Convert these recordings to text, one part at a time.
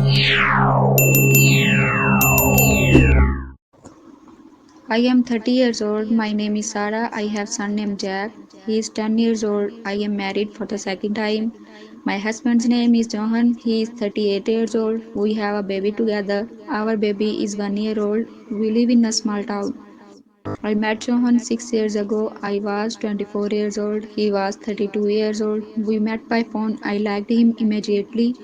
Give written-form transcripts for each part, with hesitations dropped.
I am 30 years old. My name is Sarah. I have son named Jack. He is 10 years old. I am married for the second time. My husband's name is Johan. He is 38 years old. We have a baby together. Our baby is 1 year old. We live in a small town. I met Johan 6 years ago. I was 24 years old. He was 32 years old. We met by phone. I liked him immediately.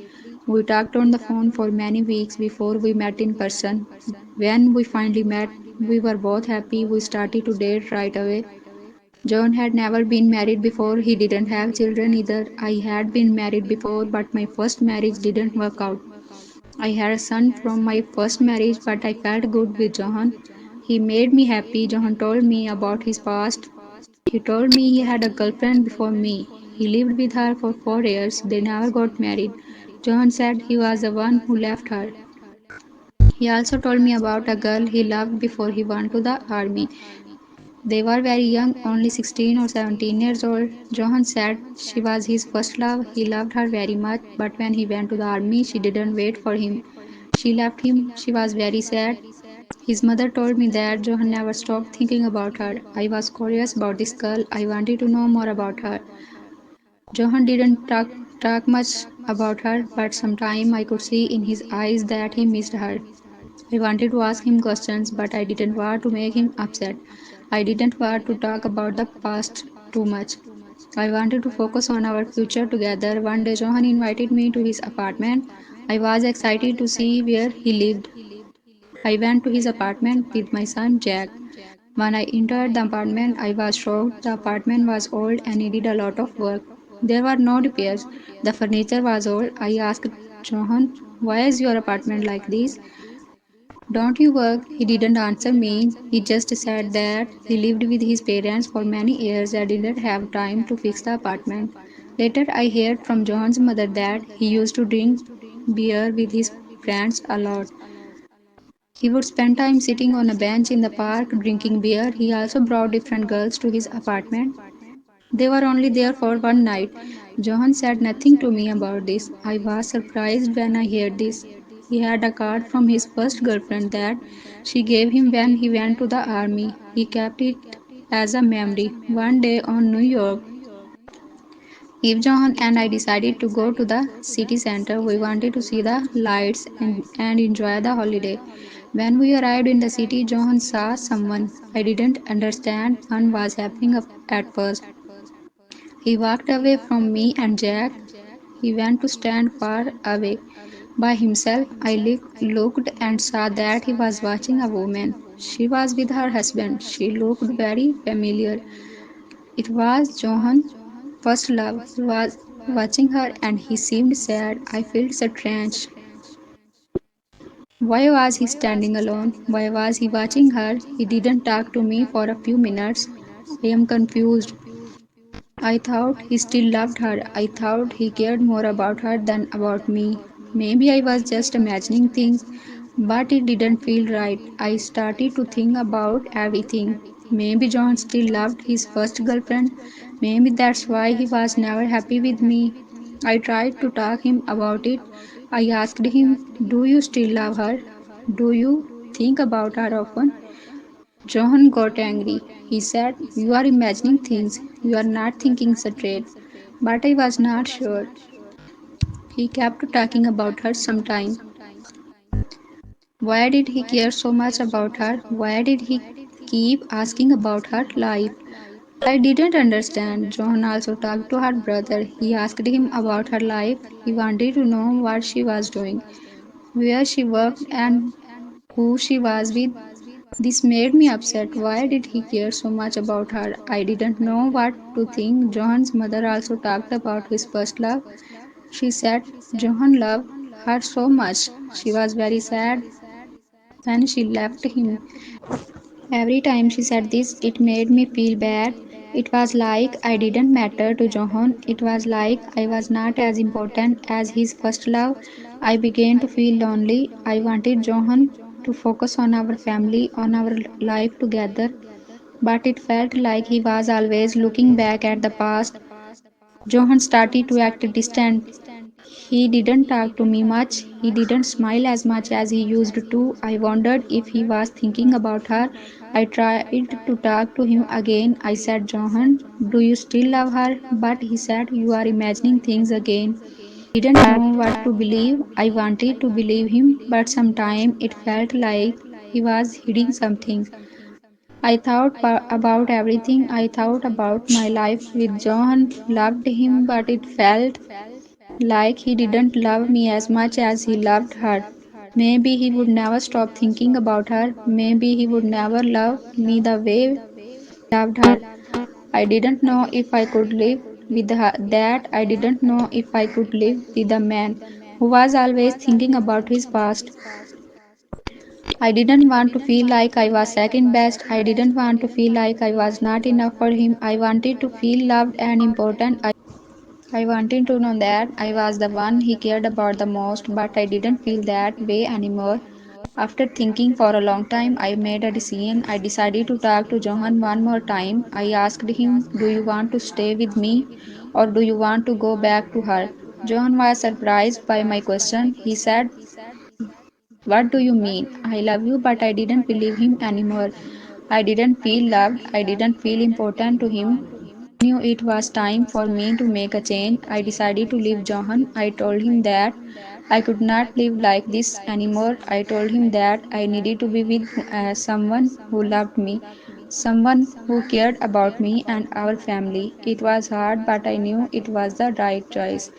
We talked on the phone for many weeks before we met in person. When we finally met, we were both happy. We started to date right away. John had never been married before. He didn't have children either. I had been married before, but my first marriage didn't work out. I had a son from my first marriage, but I felt good with Johan. He made me happy. Johan told me about his past. He told me he had a girlfriend before me. He lived with her for 4 years. They never got married. Johan said he was the one who left her. He also told me about a girl he loved before he went to the army. They were very young, only 16 or 17 years old. Johan said she was his first love. He loved her very much, but when he went to the army, she didn't wait for him. She left him. She was very sad. His mother told me that Johan never stopped thinking about her. I was curious about this girl. I wanted to know more about her. Johan didn't talk much about her, but sometime I could see in his eyes that he missed her. I wanted to ask him questions, but I didn't want to make him upset. I didn't want to talk about the past too much. I wanted to focus on our future together. One day, Johan invited me to his apartment. I was excited to see where he lived. I went to his apartment with my son Jack. When I entered the apartment, I was shocked. The apartment was old and needed a lot of work. There were no repairs. The furniture was old. I asked Johan, "Why is your apartment like this? Don't you work?" He didn't answer me. He just said that he lived with his parents for many years and didn't have time to fix the apartment. Later, I heard from John's mother that he used to drink beer with his friends a lot. He would spend time sitting on a bench in the park drinking beer. He also brought different girls to his apartment. They were only there for one night. Johan said nothing to me about this. I was surprised when I heard this. He had a card from his first girlfriend that she gave him when he went to the army. He kept it as a memory. One day on New York, Eve, Johan and I decided to go to the city center. We wanted to see the lights and enjoy the holiday. When we arrived in the city, Johan saw someone. I didn't understand what was happening at first. He walked away from me and Jack. He went to stand far away by himself. I looked and saw that he was watching a woman. She was with her husband. She looked very familiar. It was Johan's first love. He was watching her and he seemed sad. I felt strange. Why was he standing alone? Why was he watching her? He didn't talk to me for a few minutes. I am confused. I thought he still loved her. I thought he cared more about her than about me. Maybe I was just imagining things, but it didn't feel right. I started to think about everything. Maybe John still loved his first girlfriend. Maybe that's why he was never happy with me. I tried to talk him about it. I asked him, "Do you still love her? Do you think about her often?" Johan got angry. He said, "You are imagining things. You are not thinking straight." But I was not sure. He kept talking about her sometime. Why did he care so much about her? Why did he keep asking about her life? I didn't understand. John also talked to her brother. He asked him about her life. He wanted to know what she was doing, where she worked, and who she was with. This made me upset. Why did he care so much about her? I didn't know what to think. Johan's mother also talked about his first love. She said Johan loved her so much. She was very sad when she left him. Every time she said this, it made me feel bad. It was like I didn't matter to Johan. It was like I was not as important as his first love. I began to feel lonely. I wanted Johan to focus on our family, on our life together, but it felt like he was always looking back at the past. Johan started to act distant. He didn't talk to me much. He didn't smile as much as he used to. I wondered if he was thinking about her. I tried to talk to him again. I said, Johan, do you still love her? But he said, you are imagining things again. Didn't know what to believe. I wanted to believe him, but sometimes it felt like he was hiding something. I thought about everything. I thought about my life with Johan, loved him, but it felt like he didn't love me as much as he loved her. Maybe he would never stop thinking about her. Maybe he would never love me the way he loved her. I didn't know if I could live with that. I didn't know if I could live with a man who was always thinking about his past. I didn't want to feel like I was second best. I didn't want to feel like I was not enough for him. I wanted to feel loved and important. I wanted to know that I was the one he cared about the most, but I didn't feel that way anymore. After thinking for a long time, I made a decision. I decided to talk to Johan one more time. I asked him, do you want to stay with me or do you want to go back to her? Johan was surprised by my question. He said, what do you mean? I love you, but I didn't believe him anymore. I didn't feel loved. I didn't feel important to him. I knew it was time for me to make a change. I decided to leave Johan. I told him that I could not live like this anymore. I told him that I needed to be with someone who loved me, someone who cared about me and our family. It was hard, but I knew it was the right choice.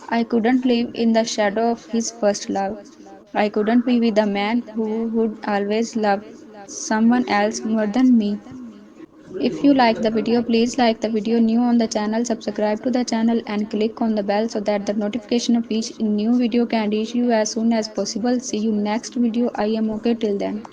I couldn't live in the shadow of his first love. I couldn't be with a man who would always love someone else more than me. If you like the video, please like the video. New on the channel, subscribe to the channel and click on the bell so that the notification of each new video can reach you as soon as possible. See you next video. I am okay till then.